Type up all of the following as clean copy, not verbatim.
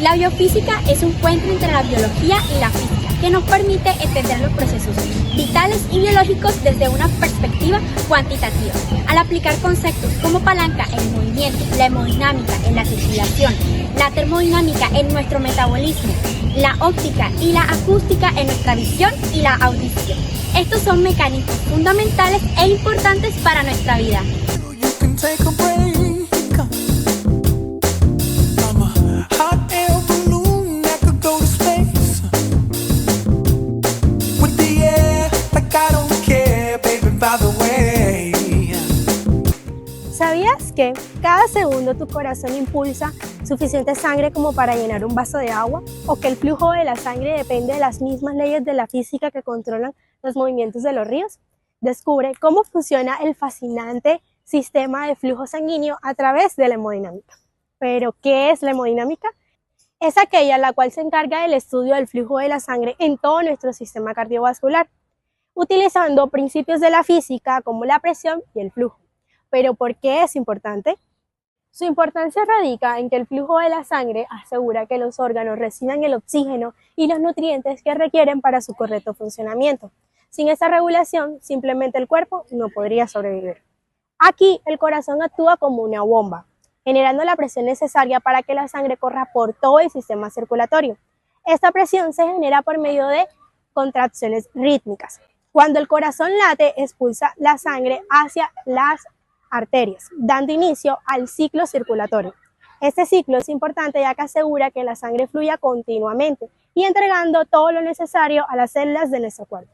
La biofísica es un puente entre la biología y la física que nos permite entender los procesos vitales y biológicos desde una perspectiva cuantitativa. Al aplicar conceptos como palanca en el movimiento, la hemodinámica en la circulación, la termodinámica en nuestro metabolismo, la óptica y la acústica en nuestra visión y la audición. Estos son mecanismos fundamentales e importantes para nuestra vida. ¿Sabías que cada segundo tu corazón impulsa suficiente sangre como para llenar un vaso de agua? ¿O que el flujo de la sangre depende de las mismas leyes de la física que controlan los movimientos de los ríos? Descubre cómo funciona el fascinante sistema de flujo sanguíneo a través de la hemodinámica. ¿Pero qué es la hemodinámica? Es aquella la cual se encarga del estudio del flujo de la sangre en todo nuestro sistema cardiovascular, utilizando principios de la física como la presión y el flujo. ¿Pero por qué es importante? Su importancia radica en que el flujo de la sangre asegura que los órganos reciban el oxígeno y los nutrientes que requieren para su correcto funcionamiento. Sin esa regulación, simplemente el cuerpo no podría sobrevivir. Aquí, el corazón actúa como una bomba, generando la presión necesaria para que la sangre corra por todo el sistema circulatorio. Esta presión se genera por medio de contracciones rítmicas. Cuando el corazón late, expulsa la sangre hacia las arterias, dando inicio al ciclo circulatorio. Este ciclo es importante ya que asegura que la sangre fluya continuamente y entregando todo lo necesario a las células de nuestro cuerpo.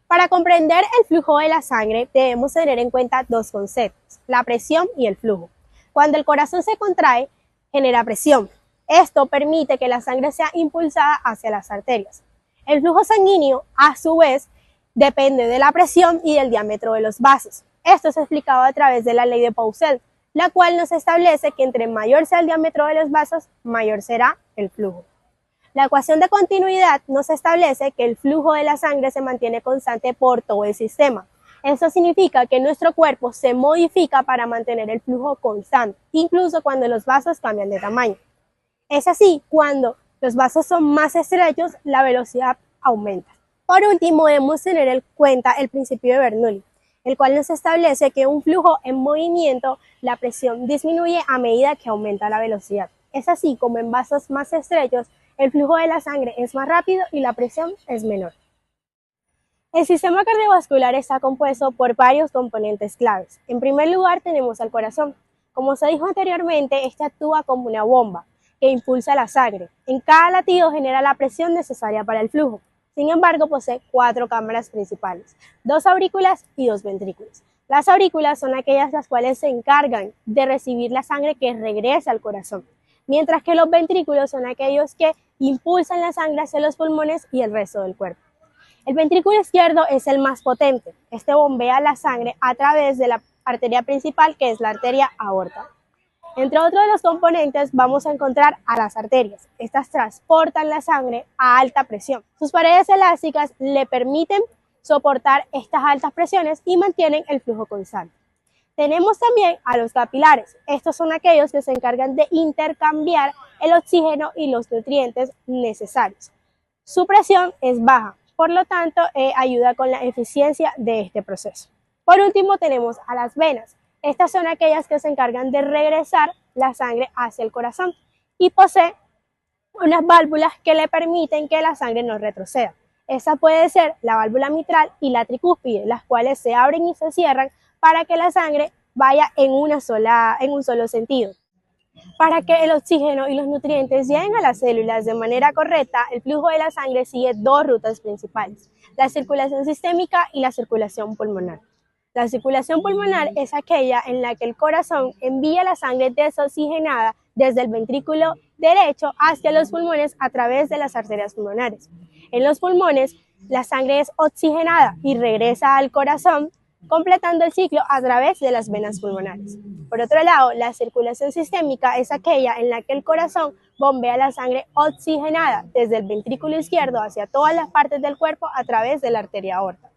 Para comprender el flujo de la sangre debemos tener en cuenta dos conceptos, la presión y el flujo. Cuando el corazón se contrae, genera presión. Esto permite que la sangre sea impulsada hacia las arterias. El flujo sanguíneo, a su vez, depende de la presión y del diámetro de los vasos. Esto es explicado a través de la ley de Poiseuille, la cual nos establece que entre mayor sea el diámetro de los vasos, mayor será el flujo. La ecuación de continuidad nos establece que el flujo de la sangre se mantiene constante por todo el sistema. Esto significa que nuestro cuerpo se modifica para mantener el flujo constante, incluso cuando los vasos cambian de tamaño. Es así, cuando los vasos son más estrechos, la velocidad aumenta. Por último, debemos tener en cuenta el principio de Bernoulli, el cual nos establece que un flujo en movimiento, la presión disminuye a medida que aumenta la velocidad. Es así como en vasos más estrechos, el flujo de la sangre es más rápido y la presión es menor. El sistema cardiovascular está compuesto por varios componentes claves. En primer lugar tenemos al corazón. Como se dijo anteriormente, este actúa como una bomba que impulsa la sangre. En cada latido genera la presión necesaria para el flujo. Sin embargo, posee 4 cámaras principales, 2 aurículas y 2 ventrículos. Las aurículas son aquellas las cuales se encargan de recibir la sangre que regresa al corazón, mientras que los ventrículos son aquellos que impulsan la sangre hacia los pulmones y el resto del cuerpo. El ventrículo izquierdo es el más potente. Este bombea la sangre a través de la arteria principal, que es la arteria aorta. Entre otros de los componentes vamos a encontrar a las arterias. Estas transportan la sangre a alta presión. Sus paredes elásticas le permiten soportar estas altas presiones y mantienen el flujo constante. Tenemos también a los capilares. Estos son aquellos que se encargan de intercambiar el oxígeno y los nutrientes necesarios. Su presión es baja, por lo tanto ayuda con la eficiencia de este proceso. Por último tenemos a las venas. Estas son aquellas que se encargan de regresar la sangre hacia el corazón y posee unas válvulas que le permiten que la sangre no retroceda. Esa puede ser la válvula mitral y la tricúspide, las cuales se abren y se cierran para que la sangre vaya en un solo sentido. Para que el oxígeno y los nutrientes lleguen a las células de manera correcta, el flujo de la sangre sigue 2 rutas principales, la circulación sistémica y la circulación pulmonar. La circulación pulmonar es aquella en la que el corazón envía la sangre desoxigenada desde el ventrículo derecho hacia los pulmones a través de las arterias pulmonares. En los pulmones, la sangre es oxigenada y regresa al corazón, completando el ciclo a través de las venas pulmonares. Por otro lado, la circulación sistémica es aquella en la que el corazón bombea la sangre oxigenada desde el ventrículo izquierdo hacia todas las partes del cuerpo a través de la arteria aorta.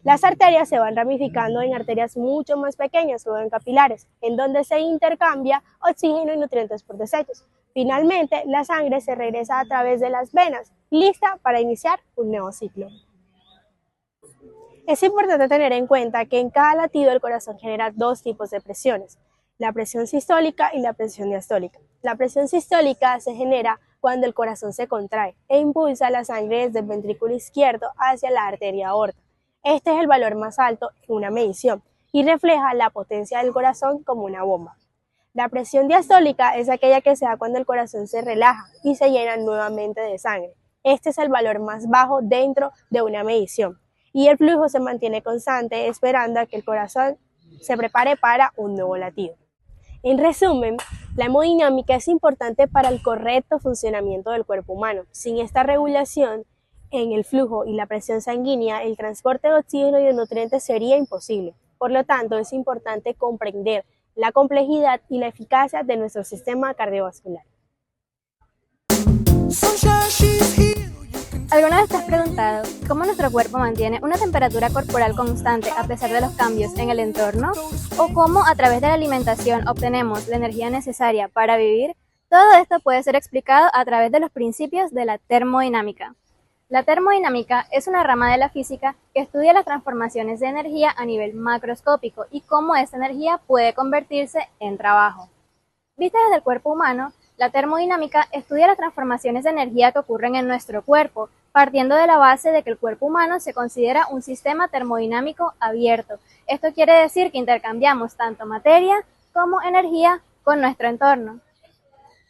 Las arterias se van ramificando en arterias mucho más pequeñas o en capilares, en donde se intercambia oxígeno y nutrientes por desechos. Finalmente, la sangre se regresa a través de las venas, lista para iniciar un nuevo ciclo. Es importante tener en cuenta que en cada latido el corazón genera dos tipos de presiones, la presión sistólica y la presión diastólica. La presión sistólica se genera cuando el corazón se contrae e impulsa la sangre desde el ventrículo izquierdo hacia la arteria aorta. Este es el valor más alto en una medición y refleja la potencia del corazón como una bomba. La presión diastólica es aquella que se da cuando el corazón se relaja y se llena nuevamente de sangre. Este es el valor más bajo dentro de una medición y el flujo se mantiene constante esperando a que el corazón se prepare para un nuevo latido. En resumen, la hemodinámica es importante para el correcto funcionamiento del cuerpo humano. Sin esta regulación en el flujo y la presión sanguínea, el transporte de oxígeno y de nutrientes sería imposible. Por lo tanto, es importante comprender la complejidad y la eficacia de nuestro sistema cardiovascular. ¿Alguna vez te has preguntado cómo nuestro cuerpo mantiene una temperatura corporal constante a pesar de los cambios en el entorno? ¿O cómo a través de la alimentación obtenemos la energía necesaria para vivir? Todo esto puede ser explicado a través de los principios de la termodinámica. La termodinámica es una rama de la física que estudia las transformaciones de energía a nivel macroscópico y cómo esta energía puede convertirse en trabajo. Vista desde el cuerpo humano, la termodinámica estudia las transformaciones de energía que ocurren en nuestro cuerpo, partiendo de la base de que el cuerpo humano se considera un sistema termodinámico abierto. Esto quiere decir que intercambiamos tanto materia como energía con nuestro entorno.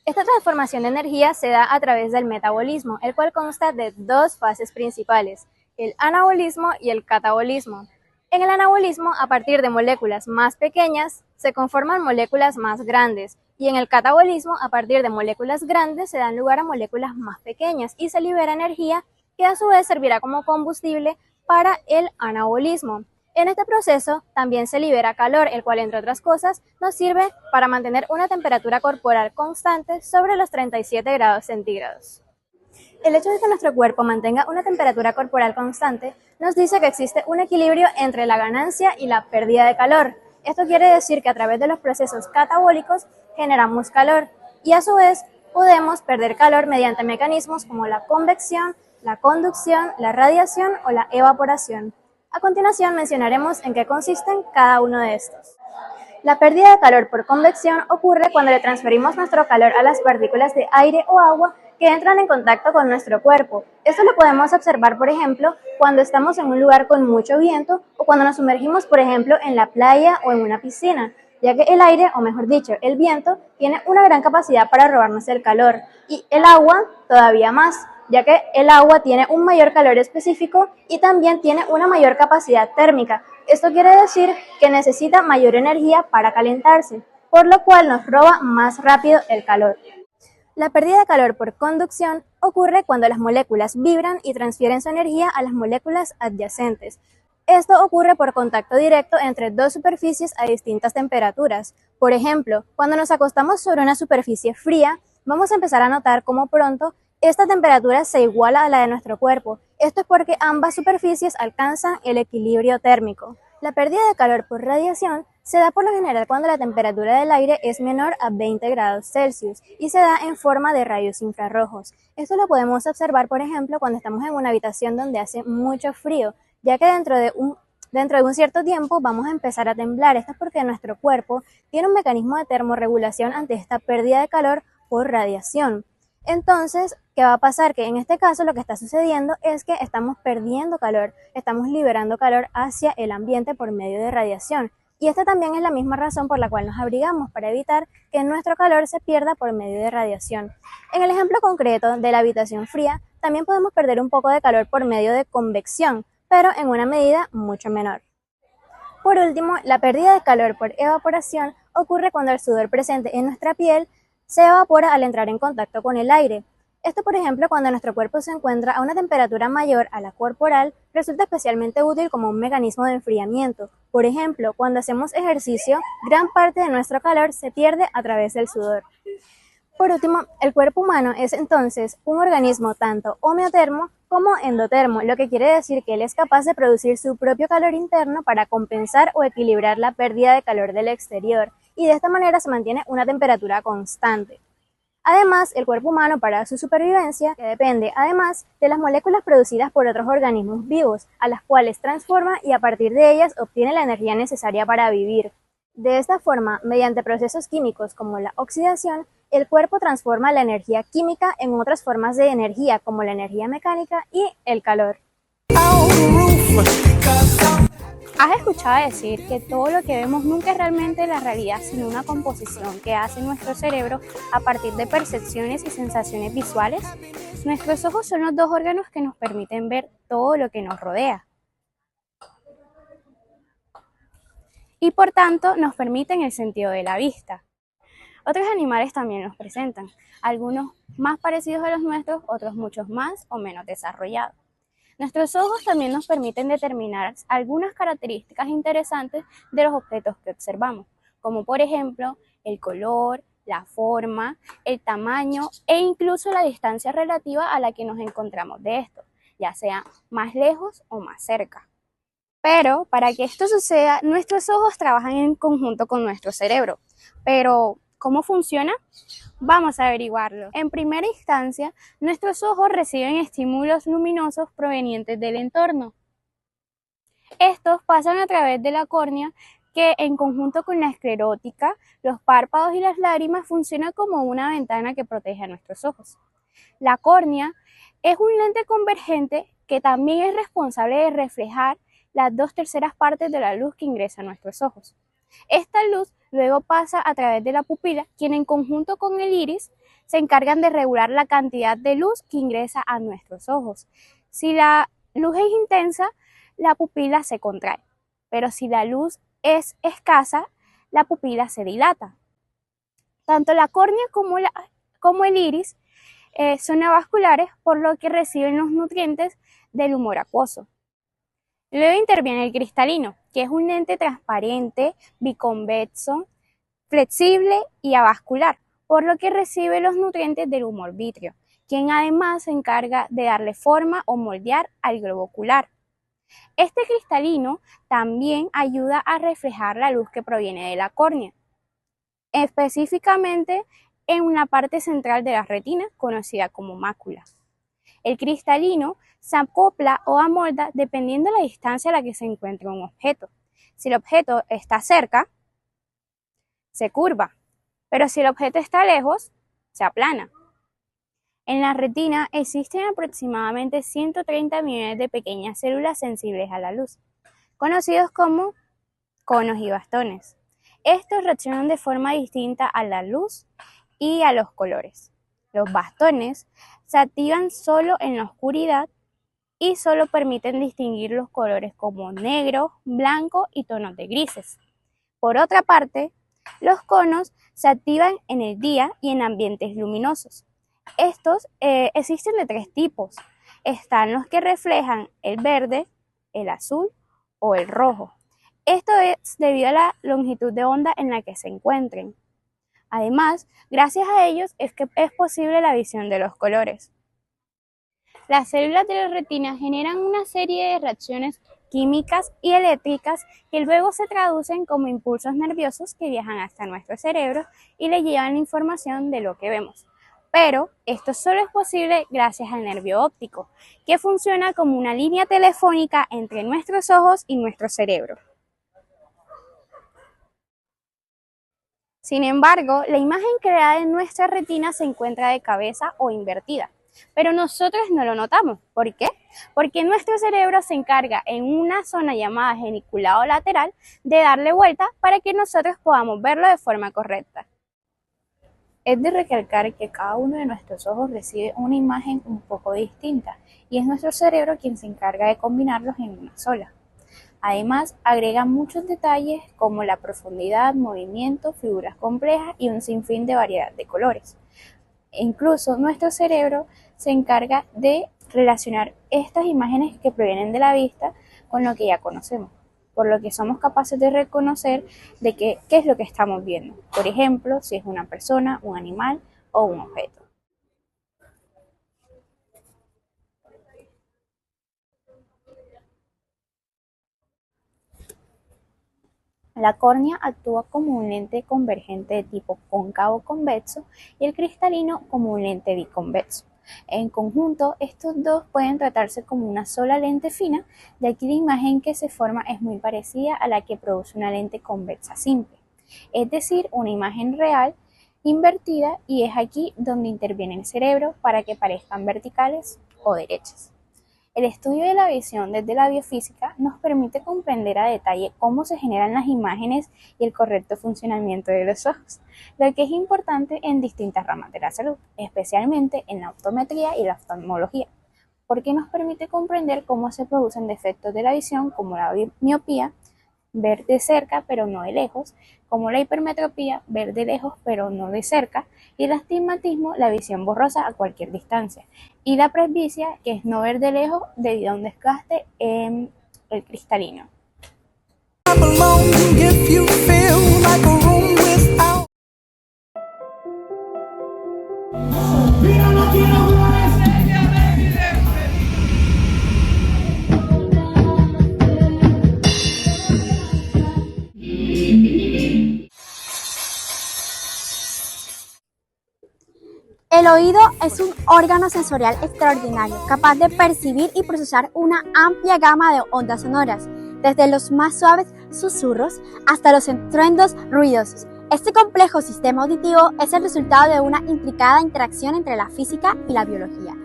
Esta transformación de energía se da a través del metabolismo, el cual consta de dos fases principales, el anabolismo y el catabolismo. En el anabolismo, a partir de moléculas más pequeñas, se conforman moléculas más grandes, y en el catabolismo, a partir de moléculas grandes, se dan lugar a moléculas más pequeñas y se libera energía que a su vez servirá como combustible para el anabolismo. En este proceso también se libera calor, el cual, entre otras cosas, nos sirve para mantener una temperatura corporal constante sobre los 37 grados centígrados. El hecho de que nuestro cuerpo mantenga una temperatura corporal constante nos dice que existe un equilibrio entre la ganancia y la pérdida de calor. Esto quiere decir que a través de los procesos catabólicos generamos calor y a su vez podemos perder calor mediante mecanismos como la convección, la conducción, la radiación o la evaporación. A continuación mencionaremos en qué consisten cada uno de estos. La pérdida de calor por convección ocurre cuando le transferimos nuestro calor a las partículas de aire o agua que entran en contacto con nuestro cuerpo. Esto lo podemos observar, por ejemplo, cuando estamos en un lugar con mucho viento o cuando nos sumergimos, por ejemplo, en la playa o en una piscina, ya que el aire, o mejor dicho, el viento, tiene una gran capacidad para robarnos el calor y el agua todavía más, ya que el agua tiene un mayor calor específico y también tiene una mayor capacidad térmica. Esto quiere decir que necesita mayor energía para calentarse, por lo cual nos roba más rápido el calor. La pérdida de calor por conducción ocurre cuando las moléculas vibran y transfieren su energía a las moléculas adyacentes. Esto ocurre por contacto directo entre dos superficies a distintas temperaturas. Por ejemplo, cuando nos acostamos sobre una superficie fría, vamos a empezar a notar cómo pronto esta temperatura se iguala a la de nuestro cuerpo. Esto es porque ambas superficies alcanzan el equilibrio térmico. La pérdida de calor por radiación se da por lo general cuando la temperatura del aire es menor a 20 grados Celsius y se da en forma de rayos infrarrojos. Esto lo podemos observar, por ejemplo, cuando estamos en una habitación donde hace mucho frío, ya que dentro de un cierto tiempo vamos a empezar a temblar. Esto es porque nuestro cuerpo tiene un mecanismo de termorregulación ante esta pérdida de calor por radiación. Entonces, ¿qué va a pasar? Que en este caso lo que está sucediendo es que estamos perdiendo calor, estamos liberando calor hacia el ambiente por medio de radiación. Y esta también es la misma razón por la cual nos abrigamos, para evitar que nuestro calor se pierda por medio de radiación. En el ejemplo concreto de la habitación fría, también podemos perder un poco de calor por medio de convección, pero en una medida mucho menor. Por último, la pérdida de calor por evaporación ocurre cuando el sudor presente en nuestra piel se evapora al entrar en contacto con el aire. Esto, por ejemplo, cuando nuestro cuerpo se encuentra a una temperatura mayor a la corporal, resulta especialmente útil como un mecanismo de enfriamiento. Por ejemplo, cuando hacemos ejercicio, gran parte de nuestro calor se pierde a través del sudor. Por último, el cuerpo humano es entonces un organismo tanto homeotermo como endotermo, lo que quiere decir que él es capaz de producir su propio calor interno para compensar o equilibrar la pérdida de calor del exterior, y de esta manera se mantiene una temperatura constante. Además, el cuerpo humano para su supervivencia depende además de las moléculas producidas por otros organismos vivos, a las cuales transforma y a partir de ellas obtiene la energía necesaria para vivir. De esta forma, mediante procesos químicos como la oxidación, el cuerpo transforma la energía química en otras formas de energía como la energía mecánica y el calor. ¿Has escuchado decir que todo lo que vemos nunca es realmente la realidad, sino una composición que hace nuestro cerebro a partir de percepciones y sensaciones visuales? Nuestros ojos son los dos órganos que nos permiten ver todo lo que nos rodea y por tanto nos permiten el sentido de la vista. Otros animales también nos presentan, algunos más parecidos a los nuestros, otros muchos más o menos desarrollados. Nuestros ojos también nos permiten determinar algunas características interesantes de los objetos que observamos, como por ejemplo el color, la forma, el tamaño e incluso la distancia relativa a la que nos encontramos de estos, ya sea más lejos o más cerca. Pero para que esto suceda, nuestros ojos trabajan en conjunto con nuestro cerebro. Pero, ¿cómo funciona? Vamos a averiguarlo. En primera instancia, nuestros ojos reciben estímulos luminosos provenientes del entorno. Estos pasan a través de la córnea que en conjunto con la esclerótica, los párpados y las lágrimas funciona como una ventana que protege a nuestros ojos. La córnea es un lente convergente que también es responsable de reflejar las 2/3 partes de la luz que ingresa a nuestros ojos. Esta luz luego pasa a través de la pupila, quien en conjunto con el iris se encargan de regular la cantidad de luz que ingresa a nuestros ojos. Si la luz es intensa, la pupila se contrae, pero si la luz es escasa, la pupila se dilata. Tanto la córnea como el iris son avasculares, por lo que reciben los nutrientes del humor acuoso. Luego interviene el cristalino, que es un lente transparente, biconvexo, flexible y avascular, por lo que recibe los nutrientes del humor vítreo, quien además se encarga de darle forma o moldear al globo ocular. Este cristalino también ayuda a reflejar la luz que proviene de la córnea, específicamente en una parte central de la retina conocida como mácula. El cristalino se acopla o amolda dependiendo de la distancia a la que se encuentre un objeto. Si el objeto está cerca, se curva, pero si el objeto está lejos, se aplana. En la retina existen aproximadamente 130 millones de pequeñas células sensibles a la luz, conocidos como conos y bastones. Estos reaccionan de forma distinta a la luz y a los colores. Los bastones se activan solo en la oscuridad y solo permiten distinguir los colores como negro, blanco y tonos de grises. Por otra parte, los conos se activan en el día y en ambientes luminosos. Estos existen de 3 tipos. Están los que reflejan el verde, el azul o el rojo. Esto es debido a la longitud de onda en la que se encuentren. Además, gracias a ellos es que es posible la visión de los colores. Las células de la retina generan una serie de reacciones químicas y eléctricas que luego se traducen como impulsos nerviosos que viajan hasta nuestro cerebro y le llevan la información de lo que vemos. Pero esto solo es posible gracias al nervio óptico, que funciona como una línea telefónica entre nuestros ojos y nuestro cerebro. Sin embargo, la imagen creada en nuestra retina se encuentra de cabeza o invertida, pero nosotros no lo notamos. ¿Por qué? Porque nuestro cerebro se encarga en una zona llamada geniculado lateral de darle vuelta para que nosotros podamos verlo de forma correcta. Es de recalcar que cada uno de nuestros ojos recibe una imagen un poco distinta y es nuestro cerebro quien se encarga de combinarlos en una sola. Además, agrega muchos detalles como la profundidad, movimiento, figuras complejas y un sinfín de variedad de colores. E incluso nuestro cerebro se encarga de relacionar estas imágenes que provienen de la vista con lo que ya conocemos, por lo que somos capaces de reconocer de qué es lo que estamos viendo. Por ejemplo, si es una persona, un animal o un objeto. La córnea actúa como un lente convergente de tipo cóncavo-convexo y el cristalino como un lente biconvexo. En conjunto, estos dos pueden tratarse como una sola lente fina, de aquí la imagen que se forma es muy parecida a la que produce una lente convexa simple, es decir, una imagen real invertida, y es aquí donde interviene el cerebro para que parezcan verticales o derechas. El estudio de la visión desde la biofísica nos permite comprender a detalle cómo se generan las imágenes y el correcto funcionamiento de los ojos, lo que es importante en distintas ramas de la salud, especialmente en la optometría y la oftalmología, porque nos permite comprender cómo se producen defectos de la visión como la miopía, ver de cerca pero no de lejos, como la hipermetropía, ver de lejos pero no de cerca, y el astigmatismo, la visión borrosa a cualquier distancia, y la presbicia, que es no ver de lejos debido a un desgaste en el cristalino. El oído es un órgano sensorial extraordinario, capaz de percibir y procesar una amplia gama de ondas sonoras, desde los más suaves susurros hasta los estruendos ruidosos. Este complejo sistema auditivo es el resultado de una intricada interacción entre la física y la biología,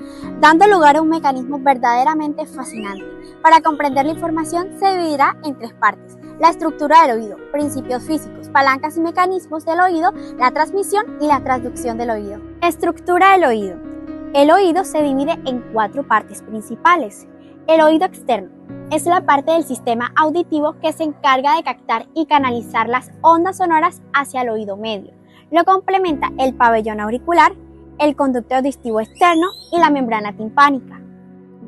dando lugar a un mecanismo verdaderamente fascinante. Para comprender la información se dividirá en tres partes: la estructura del oído, principios físicos, palancas y mecanismos del oído, la transmisión y la transducción del oído. Estructura del oído. El oído se divide en cuatro partes principales. El oído externo es la parte del sistema auditivo que se encarga de captar y canalizar las ondas sonoras hacia el oído medio. Lo complementa el pabellón auricular, el conducto auditivo externo y la membrana timpánica.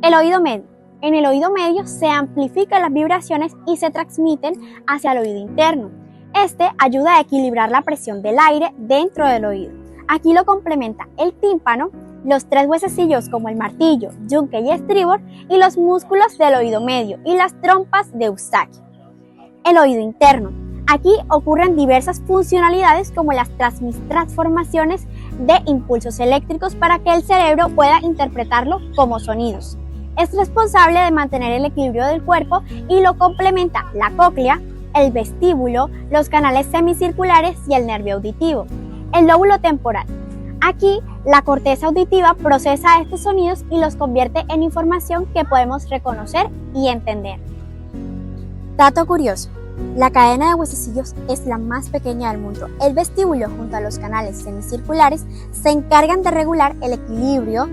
El oído medio. En el oído medio se amplifican las vibraciones y se transmiten hacia el oído interno. Este ayuda a equilibrar la presión del aire dentro del oído. Aquí lo complementa el tímpano, los tres huesecillos como el martillo, yunque y estribor, y los músculos del oído medio y las trompas de Eustaquio. El oído interno. Aquí ocurren diversas funcionalidades como las transformaciones de impulsos eléctricos para que el cerebro pueda interpretarlo como sonidos. Es responsable de mantener el equilibrio del cuerpo y lo complementa la cóclea, el vestíbulo, los canales semicirculares y el nervio auditivo. El lóbulo temporal. Aquí, la corteza auditiva procesa estos sonidos y los convierte en información que podemos reconocer y entender. Dato curioso: la cadena de huesecillos es la más pequeña del mundo. El vestíbulo junto a los canales semicirculares se encargan de regular el equilibrio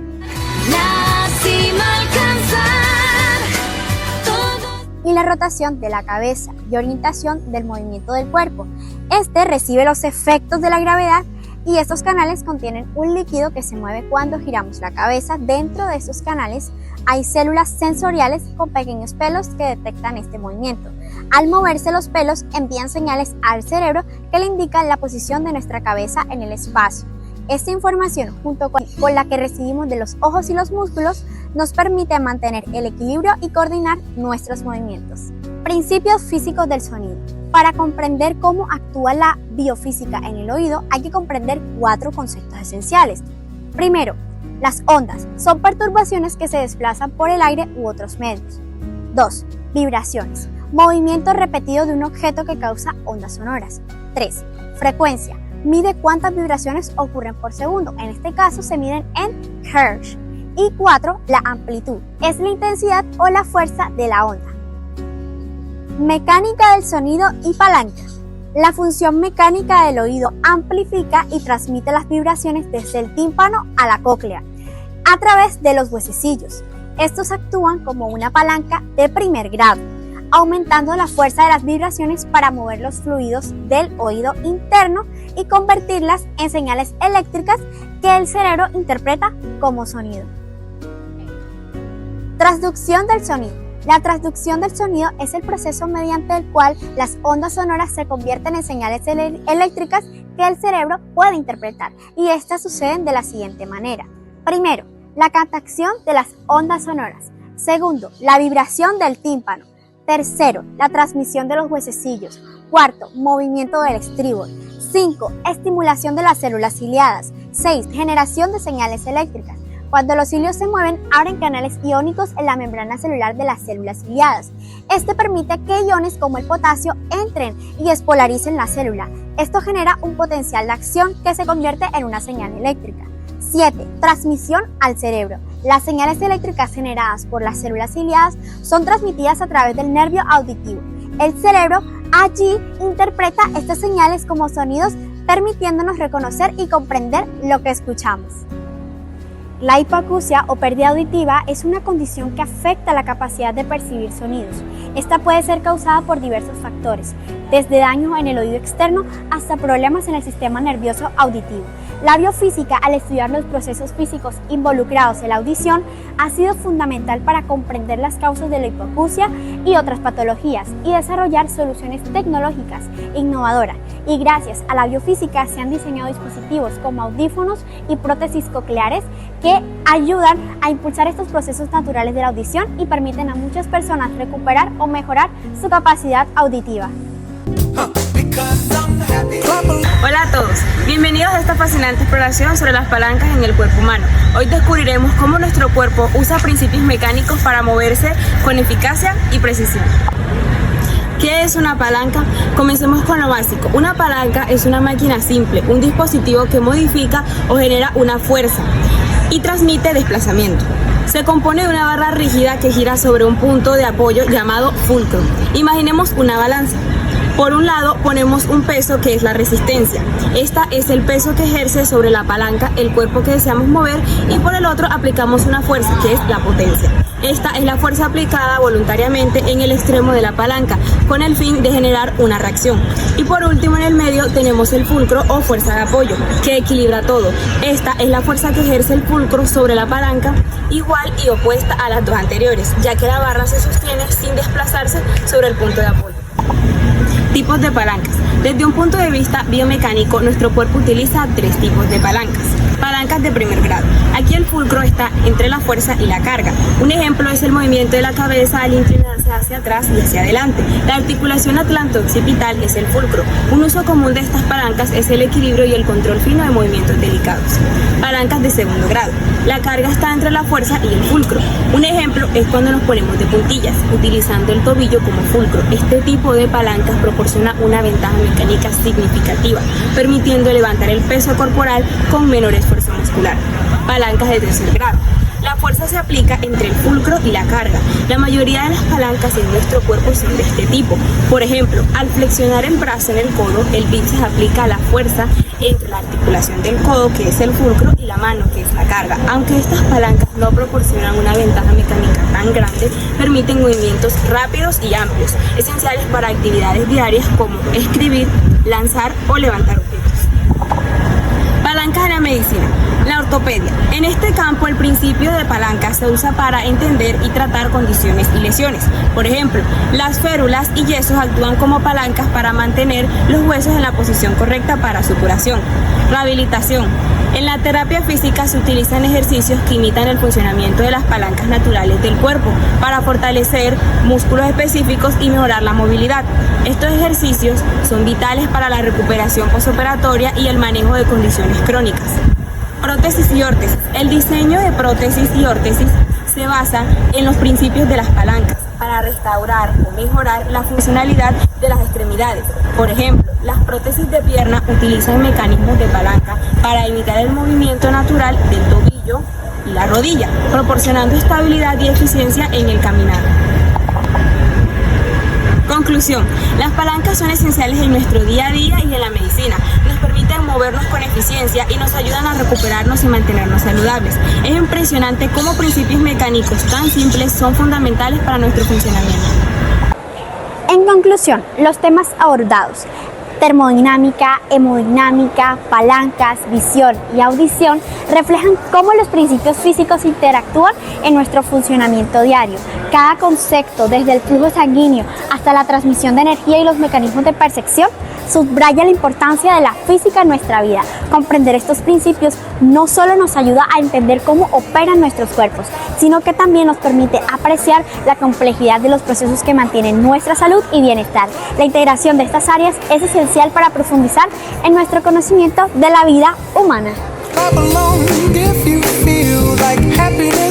y la rotación de la cabeza y orientación del movimiento del cuerpo. Este recibe los efectos de la gravedad y estos canales contienen un líquido que se mueve cuando giramos la cabeza. Dentro de estos canales hay células sensoriales con pequeños pelos que detectan este movimiento. Al moverse los pelos envían señales al cerebro que le indican la posición de nuestra cabeza en el espacio. Esta información, junto con la que recibimos de los ojos y los músculos, nos permite mantener el equilibrio y coordinar nuestros movimientos. Principios físicos del sonido. Para comprender cómo actúa la biofísica en el oído, hay que comprender cuatro conceptos esenciales. Primero, las ondas son perturbaciones que se desplazan por el aire u otros medios. 2. Vibraciones. Movimiento repetido de un objeto que causa ondas sonoras. 3. Frecuencia. Mide cuántas vibraciones ocurren por segundo. En este caso se miden en hertz. Y 4. La amplitud. Es la intensidad o la fuerza de la onda. Mecánica del sonido y palanca. La función mecánica del oído amplifica y transmite las vibraciones desde el tímpano a la cóclea a través de los huesecillos. Estos actúan como una palanca de primer grado, aumentando la fuerza de las vibraciones para mover los fluidos del oído interno y convertirlas en señales eléctricas que el cerebro interpreta como sonido. Transducción del sonido. La transducción del sonido es el proceso mediante el cual las ondas sonoras se convierten en señales eléctricas que el cerebro puede interpretar, y estas suceden de la siguiente manera. Primero, la captación de las ondas sonoras. Segundo, la vibración del tímpano. Tercero, la transmisión de los huesecillos. Cuarto, movimiento del estribor. 5. Estimulación de las células ciliadas. 6. Generación de señales eléctricas. Cuando los cilios se mueven, abren canales iónicos en la membrana celular de las células ciliadas. Este permite que iones como el potasio entren y despolaricen la célula. Esto genera un potencial de acción que se convierte en una señal eléctrica. 7. Transmisión al cerebro. Las señales eléctricas generadas por las células ciliadas son transmitidas a través del nervio auditivo. El cerebro allí interpreta estas señales como sonidos, permitiéndonos reconocer y comprender lo que escuchamos. La hipoacusia o pérdida auditiva es una condición que afecta la capacidad de percibir sonidos. Esta puede ser causada por diversos factores, desde daños en el oído externo hasta problemas en el sistema nervioso auditivo. La biofísica, al estudiar los procesos físicos involucrados en la audición, ha sido fundamental para comprender las causas de la hipoacusia y otras patologías y desarrollar soluciones tecnológicas innovadoras. Y gracias a la biofísica se han diseñado dispositivos como audífonos y prótesis cocleares que ayudan a impulsar estos procesos naturales de la audición y permiten a muchas personas recuperar o mejorar su capacidad auditiva. Hola a todos, bienvenidos a esta fascinante exploración sobre las palancas en el cuerpo humano. Hoy descubriremos cómo nuestro cuerpo usa principios mecánicos para moverse con eficacia y precisión. ¿Qué es una palanca? Comencemos con lo básico. Una palanca es una máquina simple, un dispositivo que modifica o genera una fuerza y transmite desplazamiento. Se compone de una barra rígida que gira sobre un punto de apoyo llamado fulcro. Imaginemos una balanza. Por un lado ponemos un peso que es la resistencia. Esta es el peso que ejerce sobre la palanca el cuerpo que deseamos mover, y por el otro aplicamos una fuerza que es la potencia. Esta es la fuerza aplicada voluntariamente en el extremo de la palanca con el fin de generar una reacción. Y por último, en el medio tenemos el fulcro o fuerza de apoyo que equilibra todo. Esta es la fuerza que ejerce el fulcro sobre la palanca, igual y opuesta a las dos anteriores, ya que la barra se sostiene sin desplazarse sobre el punto de apoyo. Tipos de palancas. Desde un punto de vista biomecánico, nuestro cuerpo utiliza tres tipos de palancas. Palancas de primer grado. Aquí el fulcro está entre la fuerza y la carga. Un ejemplo es el movimiento de la cabeza al inclinarse hacia atrás y hacia adelante. La articulación atlanto-occipital es el fulcro. Un uso común de estas palancas es el equilibrio y el control fino de movimientos delicados. Palancas de segundo grado. La carga está entre la fuerza y el fulcro. Un ejemplo es cuando nos ponemos de puntillas, utilizando el tobillo como fulcro. Este tipo de palancas proporciona una ventaja mecánica significativa, permitiendo levantar el peso corporal con menor esfuerzo muscular. Palancas de tercer grado. La fuerza se aplica entre el fulcro y la carga. La mayoría de las palancas en nuestro cuerpo son de este tipo. Por ejemplo, al flexionar el brazo en el codo, el bíceps aplica la fuerza entre la articulación del codo, que es el fulcro, y la mano, que es la carga. Aunque estas palancas no proporcionan una ventaja mecánica tan grande, permiten movimientos rápidos y amplios, esenciales para actividades diarias como escribir, lanzar o levantar objetos. Palancas de la medicina. La ortopedia. En este campo, el principio de palanca se usa para entender y tratar condiciones y lesiones. Por ejemplo, las férulas y yesos actúan como palancas para mantener los huesos en la posición correcta para su curación. Rehabilitación. En la terapia física se utilizan ejercicios que imitan el funcionamiento de las palancas naturales del cuerpo para fortalecer músculos específicos y mejorar la movilidad. Estos ejercicios son vitales para la recuperación postoperatoria y el manejo de condiciones crónicas. Prótesis y órtesis. El diseño de prótesis y órtesis se basa en los principios de las palancas para restaurar o mejorar la funcionalidad de las extremidades. Por ejemplo, las prótesis de pierna utilizan mecanismos de palanca para imitar el movimiento natural del tobillo y la rodilla, proporcionando estabilidad y eficiencia en el caminar. Conclusión. Las palancas son esenciales en nuestro día a día y en la medicina. Nos permiten movernos con eficiencia y nos ayudan a recuperarnos y mantenernos saludables. Es impresionante cómo principios mecánicos tan simples son fundamentales para nuestro funcionamiento. En conclusión, los temas abordados: termodinámica, hemodinámica, palancas, visión y audición reflejan cómo los principios físicos interactúan en nuestro funcionamiento diario. Cada concepto, desde el flujo sanguíneo hasta la transmisión de energía y los mecanismos de percepción, subraya la importancia de la física en nuestra vida. Comprender estos principios no solo nos ayuda a entender cómo operan nuestros cuerpos, sino que también nos permite apreciar la complejidad de los procesos que mantienen nuestra salud y bienestar. La integración de estas áreas es esencial para profundizar en nuestro conocimiento de la vida humana. Clap along if you feel like happiness.